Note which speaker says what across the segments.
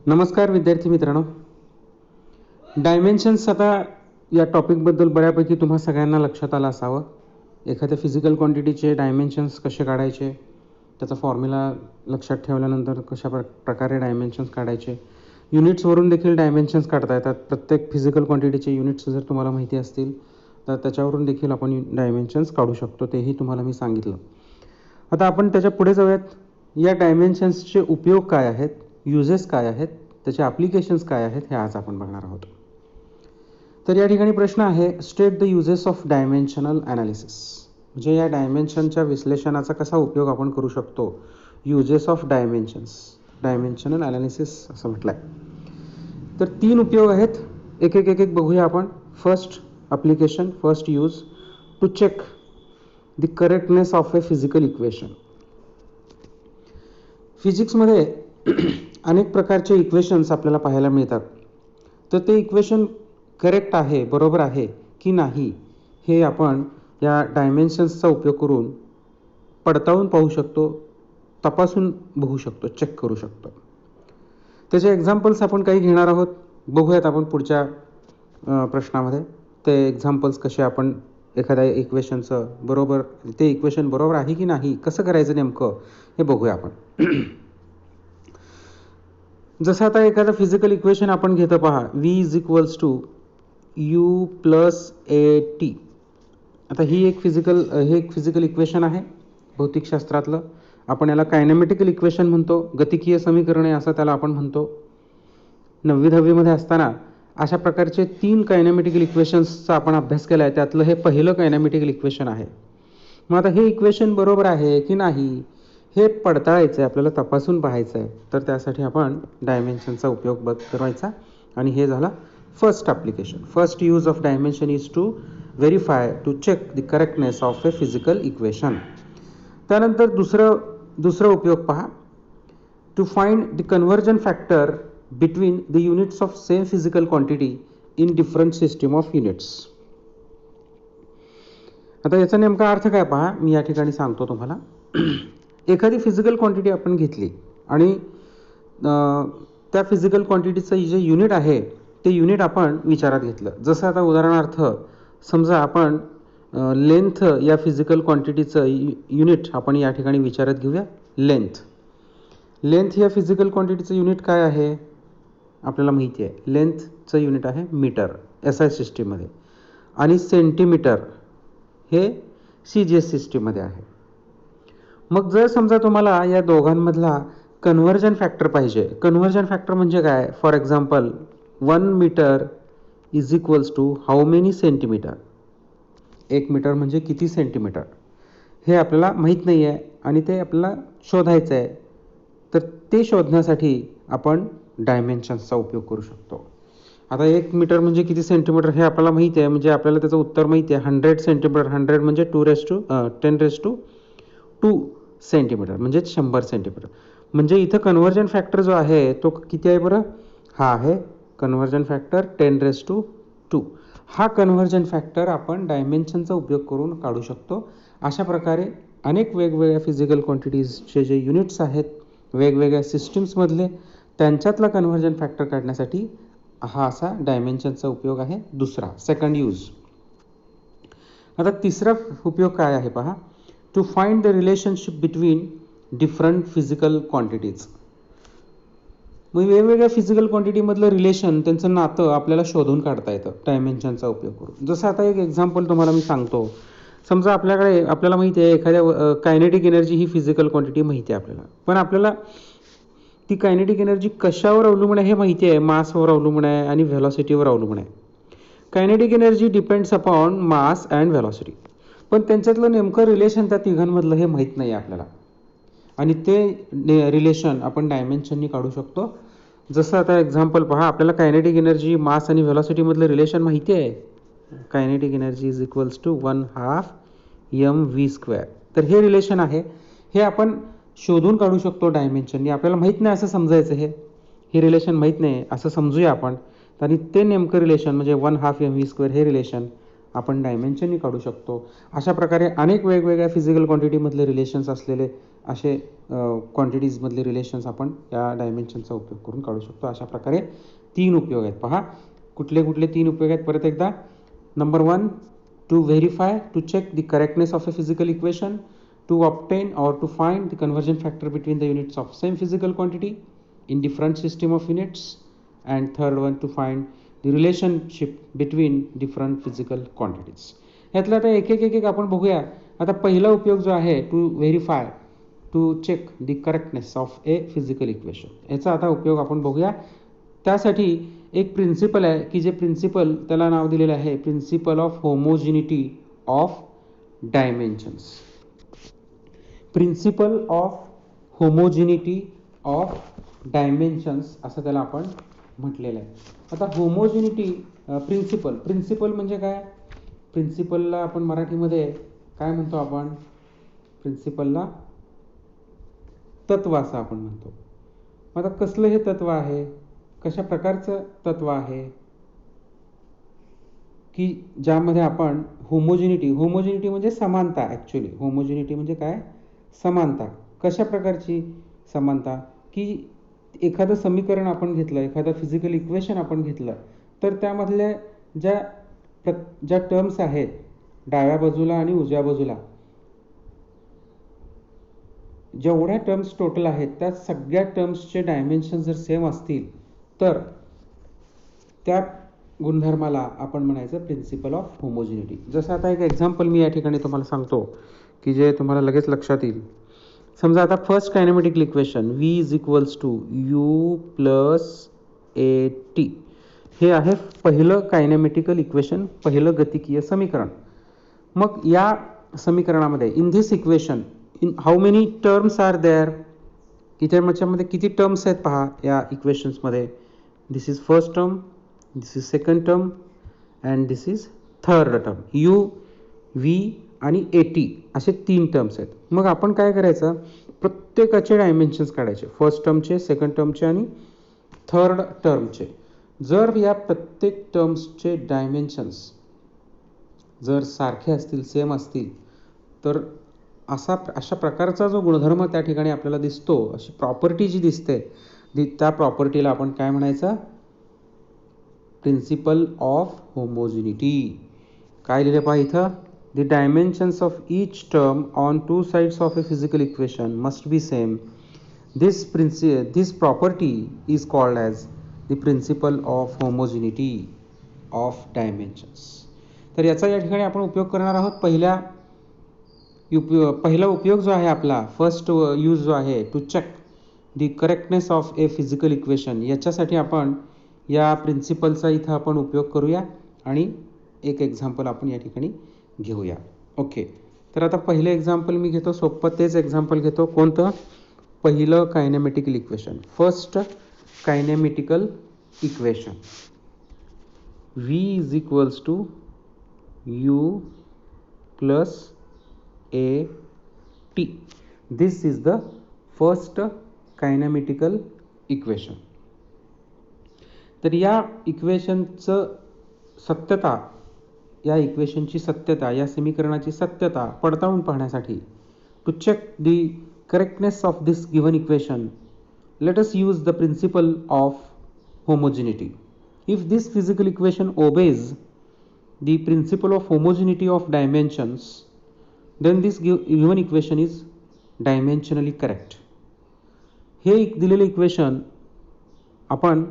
Speaker 1: नमस्कार विद्यार्थी मित्रांनो. डायमेन्शन्स आता या टॉपिकबद्दल बऱ्यापैकी तुम्हा सगळ्यांना लक्षात आलं असावं. एखाद्या फिजिकल क्वांटिटीचे डायमेन्शन्स कसे काढायचे, त्याचा फॉर्म्युला लक्षात ठेवल्यानंतर कशा प्रकारे डायमेन्शन्स काढायचे, युनिट्सवरून देखील डायमेन्शन्स काढता येतात. प्रत्येक फिजिकल क्वांटिटीचे युनिट्स जर तुम्हाला माहिती असतील तर त्याच्यावरून देखील आपण डायमेन्शन्स काढू शकतो, तेही तुम्हाला मी सांगितलं. आता आपण त्याच्या पुढे जाऊयात. या डायमेन्शन्सचे उपयोग काय आहेत, युजेस काय आहेत, त्याचे ॲप्लिकेशन्स काय आहेत, हे आज आपण बघणार आहोत. तर या ठिकाणी प्रश्न आहे, state the uses of dimensional analysis. म्हणजे या डायमेन्शनच्या विश्लेषणाचा कसा उपयोग आपण करू शकतो. युजेस ऑफ डायमेन्शनल ॲनालिसिस असं म्हटलं आहे. तर 3 उपयोग आहेत. एक एक बघूया आपण. First application, first use, to check the correctness of a physical equation. फिजिक्समध्ये अनेक प्रकारचे इक्वेशन्स आपल्याला पाहायला मिळतात. तर ते इक्वेशन करेक्ट आहे, बरोबर आहे की नाही, हे आपण या डायमेन्शन्सचा उपयोग करून पडताळून पाहू शकतो, तपासून बघू शकतो, चेक करू शकतो. त्याचे एक्झाम्पल्स आपण काही घेणार आहोत. बघूयात आपण पुढच्या प्रश्नामध्ये ते एक्झाम्पल्स कसे आपण एखाद्या इक्वेशनचं ते इक्वेशन बरोबर आहे की नाही, कसं करायचं नेमकं, हे बघूया आपण. जसं आता एखादं फिजिकल इक्वेशन आपण घेतो पहा, v = u + at. आता हे एक फिजिकल इक्वेशन आहे भौतिकशास्त्रातलं. आपण याला कायनेमॅटिकल इक्वेशन म्हणतो, गतिकीय समीकरणे असं त्याला आपण म्हणतो. 9वी 10वीमध्ये असताना अशा प्रकारचे 3 कायनेमॅटिकल इक्वेशन्सचा आपण अभ्यास केला आहे. त्यातलं हे पहिलं कायनेमॅटिकल इक्वेशन आहे. मग आता हे इक्वेशन बरोबर आहे की नाही हे पडताळायचं आहे, आपल्याला तपासून पाहायचं आहे. तर त्यासाठी आपण डायमेन्शनचा उपयोग करायचा. आणि हे झाला first application. First use of dimension is to verify, to check the correctness of a physical equation. त्यानंतर दुसरं उपयोग पहा, to find the conversion factor between the units of same physical quantity in different system of units. आता याचा नेमका अर्थ काय पहा, मी या ठिकाणी सांगतो तुम्हाला. एखादी फिजिकल क्वांटिटी आपण घेतली आणि त्या फिजिकल क्वांटिटीचं जे युनिट आहे ते युनिट आपण विचारात घेतलं. जसं आता उदाहरणार्थ समजा आपण लेंथ या फिजिकल क्वांटिटीचं युनिट आपण या ठिकाणी विचारात घेऊया. लेंथ या फिजिकल क्वांटिटीचं युनिट काय आहे आपल्याला माहिती आहे. लेंथचं युनिट आहे मीटर SI सिस्टीममध्ये, आणि सेंटीमीटर हे CGS सिस्टीममध्ये आहे. मग जर समजा तुम्हाला या दोघांमधला कन्व्हर्जन फॅक्टर पाहिजे. कन्व्हर्जन फॅक्टर म्हणजे काय, for example 1 metre = how many centimetre. 1 metre म्हणजे किती सेंटीमीटर हे आपल्याला माहीत नाही आहे आणि ते आपल्याला शोधायचं आहे. तर ते शोधण्यासाठी आपण डायमेन्शन्सचा उपयोग करू शकतो. आता 1 मीटर म्हणजे किती सेंटीमीटर हे आपल्याला माहिती आहे, म्हणजे आपल्याला त्याचं उत्तर माहिती आहे. 100 सेंटीमीटर, 100 म्हणजे 10⁻²² सेंटीमीटर म्हणजे 100 सेंटीमीटर. म्हणजे इथं कन्व्हर्जन फॅक्टर जो आहे तो किती आहे बरं, हा आहे कन्व्हर्जन फॅक्टर 10⁻². हा कन्व्हर्जन फॅक्टर आपण डायमेन्शनचा उपयोग करून काढू शकतो. अशा प्रकारे अनेक वेगवेगळ्या फिजिकल क्वांटिटीजचे जे युनिट्स आहेत वेगवेगळ्या सिस्टीम्समधले, त्यांच्यातला कन्व्हर्जन फॅक्टर काढण्यासाठी हा असा डायमेन्शनचा उपयोग आहे. दुसरा, सेकंड यूज. आता तिसरा उपयोग काय आहे पहा, to find the relationship between different physical quantities. मग वेगवेगळ्या फिजिकल क्वांटिटीमधलं रिलेशन, त्यांचं नातं आपल्याला शोधून काढता येतं डायमेन्शनचा उपयोग करून. जसं आता एक एक्झाम्पल तुम्हाला मी सांगतो. समजा आपल्याला माहिती आहे एखाद्या कायनेटिक एनर्जी ही फिजिकल क्वांटिटी माहिती आहे आपल्याला, पण आपल्याला ती कायनेटिक एनर्जी कशावर अवलंबून आहे हे माहिती आहे. मासवर अवलंबून आहे आणि व्हेलॉसिटीवर अवलंबून आहे. Kinetic energy depends upon mass and velocity. पण त्यांच्यातलं नेमकं रिलेशन त्या तिघांमधलं हे माहीत नाही आहे आपल्याला, आणि ते रिलेशन आपण डायमेन्शननी काढू शकतो. जसं आता एक्झाम्पल पहा, आपल्याला कायनेटिक एनर्जी, मास आणि व्हेलॉसिटीमधलं रिलेशन माहिती आहे. Kinetic energy = 1/2 mv². तर हे रिलेशन आहे, हे आपण शोधून काढू शकतो डायमेन्शननी. आपल्याला माहीत नाही असं समजायचं, हे रिलेशन माहीत नाही असं समजूया आपण. आणि ते नेमकं रिलेशन म्हणजे 1/2 mv² हे रिलेशन आपण डायमेन्शननी काढू शकतो. अशा प्रकारे अनेक वेगवेगळ्या फिजिकल क्वांटिटीमधले रिलेशन्स असलेले असे क्वांटिटीजमधले रिलेशन्स आपण या डायमेन्शनचा उपयोग करून काढू शकतो. अशा प्रकारे 3 उपयोग आहेत. पहा कुठले कुठले 3 उपयोग आहेत परत एकदा. Number 1, to verify, to check the correctness of a physical equation, to obtain or to find the conversion factor between the units of same physical quantity in different system of units, and third one to find the relationship between different physical quantities. यातला आता एक एक आपण बघूया. आता पहिला उपयोग जो आहे to verify, to check the correctness of a physical equation, याचा आता उपयोग आपण बघूया. त्यासाठी एक प्रिन्सिपल आहे की जे प्रिन्सिपल त्याला नाव दिलेलं आहे principle of homogeneity of dimensions. Principle of homogeneity of dimensions असं त्याला आपण म्हटलेलं आहे. आता होमोजिनिटी प्रिन्सिपल म्हणजे काय? प्रिन्सिपलला आपण मराठीमध्ये काय म्हणतो? आपण प्रिन्सिपलला तत्व असं आपण म्हणतो. आता कसलं हे तत्व आहे? कशा प्रकारचं तत्व आहे की ज्यामध्ये आपण होमोजिनिटी म्हणजे समानता. ॲक्च्युली होमोजिनिटी म्हणजे काय? समानता. कशा प्रकारची समानता? की एखादं समीकरण आपण घेतलं, एखादं फिजिकल इक्वेशन आपण घेतलं, तर त्यामधल्या ज्या टर्म्स आहेत डाव्या बाजूला आणि उजव्या बाजूला, जेवढ्या टर्म्स टोटल आहेत त्या सगळ्या टर्म्सचे डायमेन्शन जर सेम असतील तर त्या गुणधर्माला आपण म्हणायचं प्रिन्सिपल ऑफ होमोजिनिटी. जसं आता एक एक्झाम्पल मी या ठिकाणी तुम्हाला सांगतो की जे तुम्हाला लगेच लक्षात येईल. समजा आता first kinematical equation V is equals to U plus AT हे आहे पहिलं कायनेमॅटिकल इक्वेशन, पहिलं गतिकीय समीकरण. मग या समीकरणामध्ये in this equation in how many terms are there? इथे मध्ये किती टर्म्स आहेत पहा या इक्वेशन्समध्ये. This is first term, this is second term and this is third term. U, V आणि AT असे 3 टर्म्स आहेत. मग आपण काय करायचं? प्रत्येकाचे डायमेन्शन्स काढायचे, फर्स्ट टर्मचे, सेकंड टर्मचे आणि थर्ड टर्मचे. जर या प्रत्येक टर्म्सचे डायमेन्शन्स जर सारखे असतील, सेम असतील, तर अशा प्रकारचा जो गुणधर्म त्या ठिकाणी आपल्याला दिसतो, अशी प्रॉपर्टी जी दिसते, त्या प्रॉपर्टीला आपण काय म्हणायचं? Principle of homogeneity. काय लिहिलं पहा इथं? The dimensions of each term on two sides of a physical equation must be same. This property is called as the principle of homogeneity of dimensions. तर याचा या ठिकाणी आपण उपयोग करणार आहोत. पहिला उपयोग जो आहे आपला, फर्स्ट यूज जो आहे to check the correctness of a physical equation, याच्यासाठी आपण या प्रिन्सिपलचा इथं आपण उपयोग करूया आणि एक एक्झाम्पल आपण या ठिकाणी घेऊया. ओके, तर आता पहिलं एक्झाम्पल मी घेतो, सोपं तेच एक्झाम्पल घेतो. कोणतं? पहिलं kinematical equation, first kinematical equation. V is equals to U plus AT. This is the first kinematical equation. तर या इक्वेशनचं सत्यता, या इक्वेशनची सत्यता, या समीकरणाची सत्यता पडताळून पाहण्यासाठी, to check the correctness of this given equation, let us use the principle of homogeneity. If this physical equation obeys the principle of homogeneity of dimensions, then this given equation is dimensionally correct. हे दिलेलं equation आपण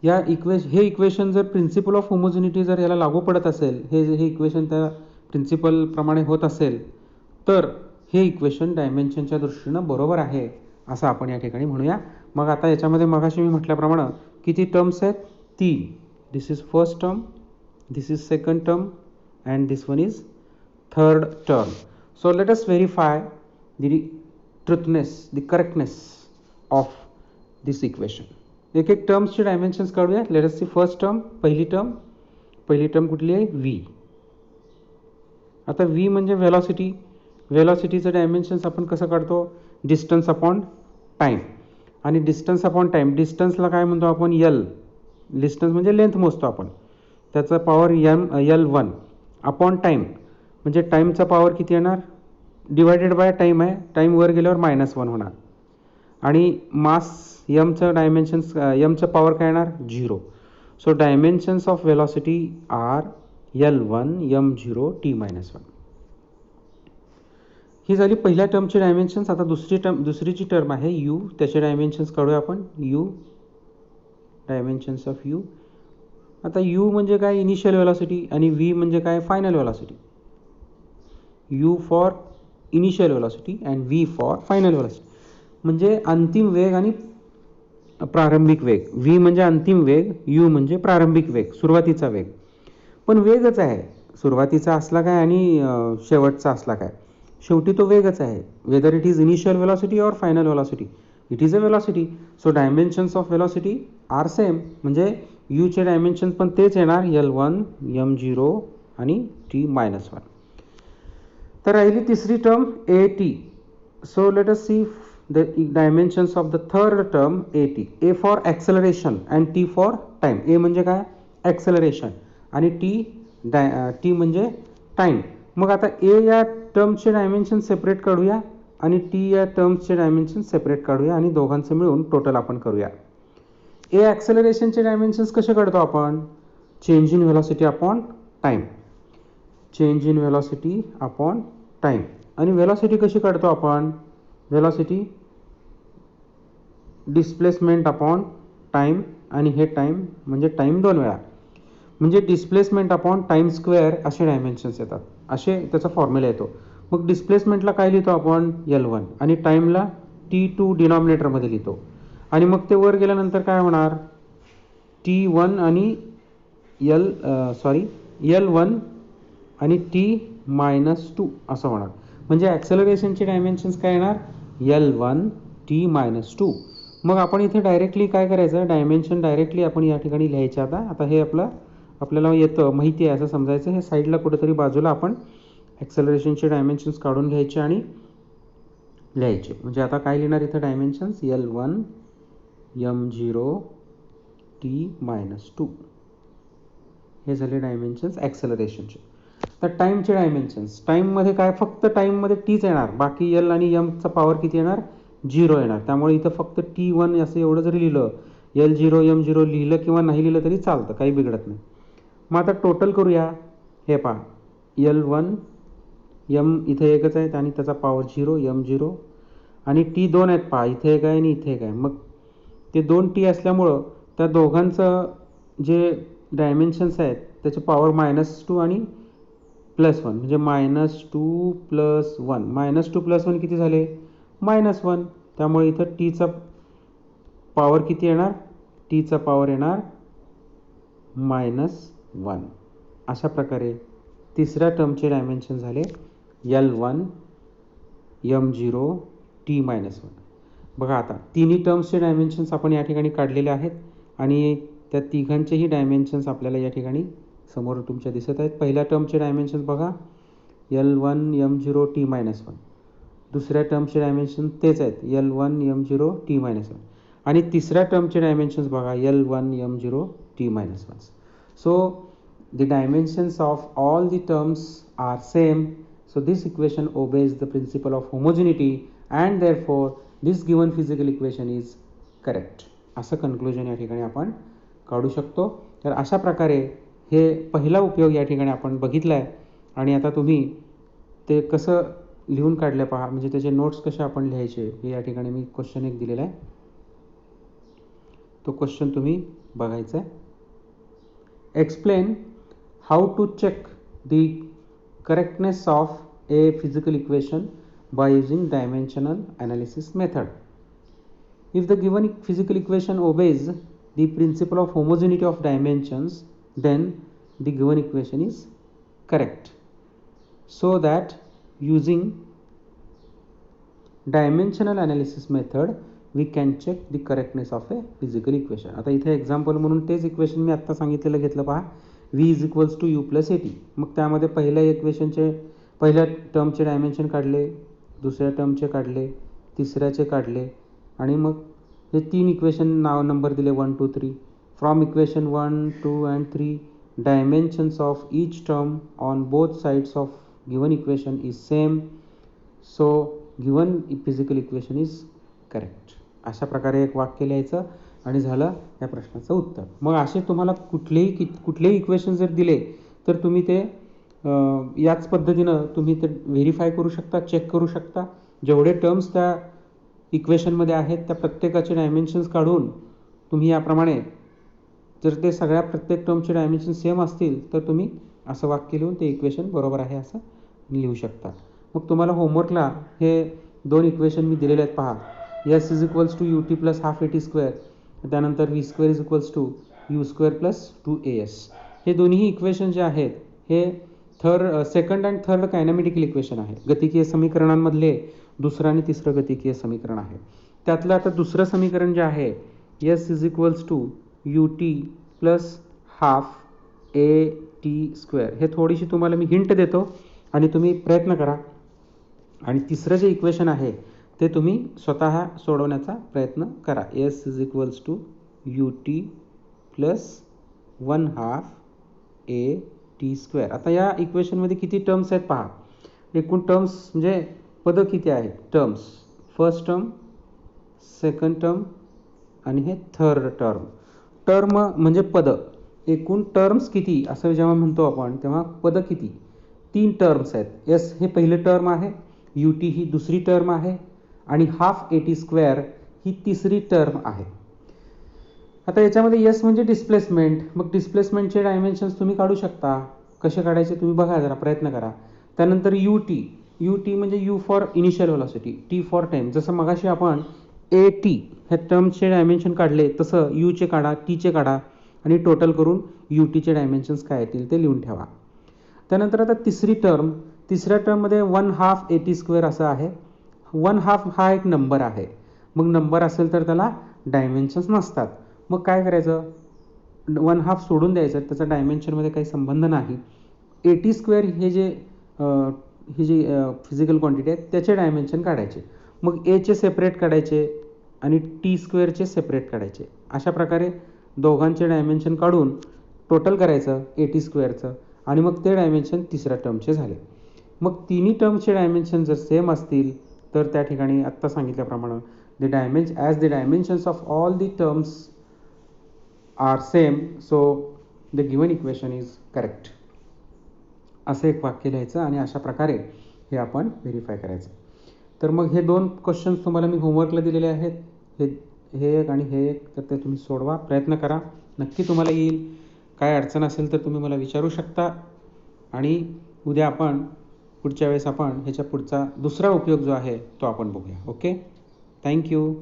Speaker 1: हे equation जर principal of homogeneity जर याला लागू पडत असेल, हे इक्वेशन त्या प्रिन्सिपल प्रमाणे होत असेल, तर हे इक्वेशन डायमेन्शनच्या दृष्टीनं बरोबर आहे असं आपण या ठिकाणी म्हणूया. मग आता याच्यामध्ये मगाशी मी म्हटल्याप्रमाणे किती टर्म्स आहेत? 3. This is first term, this is second term and this one is third term. So let us verify the truthness, the correctness of this equation. एक एक टर्म्सचे डायमेन्शन्स काढूया. Let us see first term, पहिली term कुठली आहे? V. आता V म्हणजे velocity. व्हेलॉसिटीचं dimensions आपण कसं काढतो? Distance upon time. आणि डिस्टन्स अपॉन टाईम, डिस्टन्सला काय म्हणतो आपण? L. डिस्टन्स म्हणजे लेंथ मोजतो आपण. त्याचा पॉवर L1 अपॉन टाईम, म्हणजे टाईमचा पॉवर किती येणार, डिवायडेड बाय टाईम आहे, टाईम वर गेल्यावर -1 होणार. आणि मास यमचं डायमेन्शन्स यमचं पॉवर काय येणार 0. So dimensions of velocity are L1 m0 t-1. ही झाली पहिल्या टर्मची डायमेन्शन्स. आता दुसरीची टर्म आहे u, त्याचे डायमेन्शन्स काढूया आपण. u dimensions of u. आता u म्हणजे काय, इनिशियल वेलॉसिटी, आणि v म्हणजे काय, final velocity. u for initial velocity and v for final velocity, म्हणजे अंतिम वेग आणि प्रारंभिक वेग. v म्हणजे अंतिम वेग, u म्हणजे प्रारंभिक वेग, सुरुवातीचा वेग. पण वेगच आहे, सुरुवातीचा असला काय आणि शेवटचा असला काय, शेवटी तो वेगच आहे. Whether it is initial velocity or final velocity, it is a velocity. So dimensions of velocity are same, म्हणजे u चे डायमेन्शन पण तेच येणार, L1 m0 आणि t-1. तर राहिली तिसरी term at. So let us see the dimensions of the third term at. A for acceleration and t for time. A म्हणजे काय, acceleration, आणि t म्हणजे time. मग आता a या टर्मचे डायमेन्शन सेपरेट काढूया आणि t या टर्मचे डायमेन्शन सेपरेट काढूया आणि दोघांचे मिळून टोटल आपण करूया. a acceleration डायमेन्शन्स कसे काढतो आपण, change in velocity upon time, change in velocity upon time. आणि व्हेलॉसिटी कशी काढतो आपण, व्हेलॉसिटी डिस्प्लेसमेंट अपॉन टाइम, आणि हे टाइम म्हणजे टाइम 2 वेळा, म्हणजे डिस्प्लेसमेंट अपॉन टाइम स्क्वेअर असे डायमेन्शन्स येतात, असे त्याचा फॉर्म्युला येतो. मग डिस्प्लेसमेंटला काय लिहितो आपण L1 आणि टाइमला T2 डिनॉमिनेटरमध्ये लिहितो. आणि मग ते वर गेल्यानंतर काय होणार, T1 आणि L1 आणि t-2 असं होणार. म्हणजे ॲक्सेलरेशनचे डायमेन्शन्स काय येणार, L1 t-2. मग आपण इथे डायरेक्टली काय करायचं, डायमेन्शन डायरेक्टली आपण या ठिकाणी लिहायचे. आता हे आपल्याला येतं, माहिती आहे असं समजायचं. हे साईडला कुठेतरी बाजूला आपण ॲक्सेलरेशनचे डायमेन्शन्स काढून घ्यायचे आणि लिहायचे. म्हणजे आता काय लिहिणार इथं डायमेन्शन्स, L1 m0 t-2. हे झाले डायमेन्शन्स ॲक्सेलरेशनचे. तर टाईमचे डायमेन्शन्स, टाईममध्ये काय, फक्त टाईममध्ये टीच येणार, बाकी L आणि mचा पॉवर किती येणार, 0 येणार. त्यामुळे इथं फक्त t1 असं एवढं जरी लिहिलं, L0 m0 लिहिलं किंवा नाही लिहिलं तरी चालतं, काही बिघडत नाही. मग आता टोटल करूया. हे पहा, L1 m इथे एकच आहे आणि त्याचा पॉवर 0 m0, आणि t2 आहेत पहा, इथे एक आहे आणि इथे एक आहे. मग ते 2t असल्यामुळं त्या दोघांचं जे डायमेन्शन्स आहेत त्याचे पॉवर -2 आणि +1, म्हणजे -2 + 1, -2 + 1 किती झाले, -1. त्यामुळे इथं टीचा पॉवर किती येणार, टीचा पॉवर येणार -1. अशा प्रकारे तिसऱ्या टर्मचे डायमेन्शन झाले L1 m0 t-1. बघा आता तिन्ही टर्म्सचे डायमेन्शन्स आपण या ठिकाणी काढलेले आहेत आणि त्या तिघांचेही डायमेन्शन्स आपल्याला या ठिकाणी समोर तुमच्या दिसत आहेत. पहिल्या टर्मचे डायमेन्शन्स बघा, L1 m0 t-1. दुसऱ्या टर्मचे डायमेन्शन तेच आहेत, L1 m0 t-1. आणि तिसऱ्या टर्मचे डायमेन्शन्स बघा, L1 m0 t-1. So the dimensions of all the terms are same. So this equation obeys the principle of homogeneity and therefore this given physical equation is correct. असं conclusion या ठिकाणी आपण काढू शकतो. तर अशा प्रकारे हे पहिला उपयोग या ठिकाणी आपण बघितला आहे. आणि आता तुम्ही ते कसं लिहून काढलं पहा, म्हणजे त्याचे नोट्स कसे आपण लिहायचे हे या ठिकाणी मी क्वेश्चन एक दिलेला आहे, तो क्वेश्चन तुम्ही बघायचा आहे. Explain how to check the correctness of a physical equation by using dimensional analysis method. If the given physical equation obeys the principle of homogeneity of dimensions, then the given equation is correct. So that using dimensional analysis method we can check the correctness of a physical equation. आता इथे example म्हणून तेच equation मी आत्ता सांगितलेलं घेतलं पहा, v = u + at. मग त्यामध्ये पहिल्या इक्वेशनचे पहिल्या टर्मचे डायमेन्शन काढले, दुसऱ्या टर्मचे काढले, तिसऱ्याचे काढले, आणि मग हे 3 इक्वेशन नंबर दिले 1 2 3. From equation 1 2 and 3 dimensions of each term on both sides of given equation is same, so given physical equation is correct. अशा प्रकारे एक वाक्य लिहायचं आणि झालं या प्रश्नाचं उत्तर. मग असे तुम्हाला कुठलेही इक्वेशन जर दिले तर तुम्ही ते याच पद्धतीनं तुम्ही ते व्हेरीफाय करू शकता, चेक करू शकता. जेवढे टर्म्स त्या इक्वेशनमध्ये आहेत त्या प्रत्येकाचे डायमेन्शन्स काढून तुम्ही याप्रमाणे जर ते सगळ्या प्रत्येक टर्मचे डायमेन्शन सेम असतील तर तुम्ही असं वाक्य लिहून ते इक्वेशन बरोबर आहे असं लिहू शकता. मग तुम्हाला होमवर्कला हे दोन इक्वेशन मी दिलेले आहेत पहा. S is equals to U T plus half A T square, त्यानंतर V square is equals to U square plus 2as. हे दोन्ही इक्वेशन जे आहेत हे second and third kinematical equation आहे. गतिकीय समीकरणांमधले दुसरं आणि तिसरं गतिकीय समीकरण आहे. त्यातलं आता दुसरं समीकरण जे आहे S is equals to U T plus half A T square, हे थोडीशी तुम्हाला मी हिंट देतो आणि तुम्ही प्रयत्न करा. आणि तिसरं जे इक्वेशन आहे ते तुम्ही स्वतः सोडवण्याचा प्रयत्न करा. S is equals to U T plus 1/2 A T square. आता या इक्वेशनमध्ये किती टर्म्स आहेत पहा. एकूण टर्म्स म्हणजे पदं किती आहेत. Terms, first term, second term आणि हे थर्ड टर्म. टर्म म्हणजे पदं. एकूण टर्म्स किती असं जेव्हा म्हणतो आपण तेव्हा पदं किती. 3 टर्म्स आहेत. एस हे पहिले टर्म आहे, यू टी ही दुसरी टर्म आहे आणि हाफ ए टी स्क्वेअर ही तिसरी टर्म आहे. आता याच्यामध्ये एस म्हणजे डिस्प्लेसमेंट. मग डिस्प्लेसमेंटचे डायमेन्शन्स तुम्ही काढू शकता. कसे काढायचे तुम्ही बघा, जरा प्रयत्न करा. त्यानंतर यू टी म्हणजे you for initial velocity, T for time. जसं मगाशी आपण ए टी ह्या टर्म्सचे डायमेन्शन काढले तसं यूचे काढा, टीचे काढा आणि टोटल करून यू टीचे डायमेन्शन्स काय येतील ते लिहून ठेवा. त्यानंतर आता तिसऱ्या टर्ममध्ये 1/2 ए टी स्क्वेअर असं आहे. 1/2 हा एक नंबर आहे. मग नंबर असेल तर त्याला डायमेन्शन्स नसतात. मग काय करायचं, 1/2 सोडून द्यायचं, त्याचा डायमेन्शनमध्ये काही संबंध नाही. ए टी स्क्वेअर ही जी फिजिकल क्वांटिटी आहे त्याचे डायमेन्शन काढायचे. मग एचे सेपरेट काढायचे आणि टी स्क्वेअरचे सेपरेट काढायचे. अशा प्रकारे दोघांचे डायमेन्शन काढून टोटल करायचं ए टी स्क्वेअरचं आणि मग ते डायमेन्शन तिसऱ्या टर्मचे झाले. मग तिन्ही टर्मचे डायमेन्शन जर सेम असतील तर त्या ठिकाणी आत्ता सांगितल्याप्रमाणे the dimensions of all the terms are same, so the given equation is correct. असं एक वाक्य लिहायचं आणि अशा प्रकारे हे आपण व्हेरीफाय करायचं. तर मग हे 2 क्वेश्चन्स तुम्हाला मी होमवर्कला दिलेले आहेत. हे एक आणि हे एक. तर ते तुम्ही सोडवा, प्रयत्न करा, नक्की तुम्हाला येईल. काय अडचण असेल तर तुम्ही मला विचारू शकता आणि उद्या आपण पुढच्या वेळेस आपण ह्याच्या पुढचा दुसरा उपयोग जो आहे तो आपण बघूया. Okay, thank you.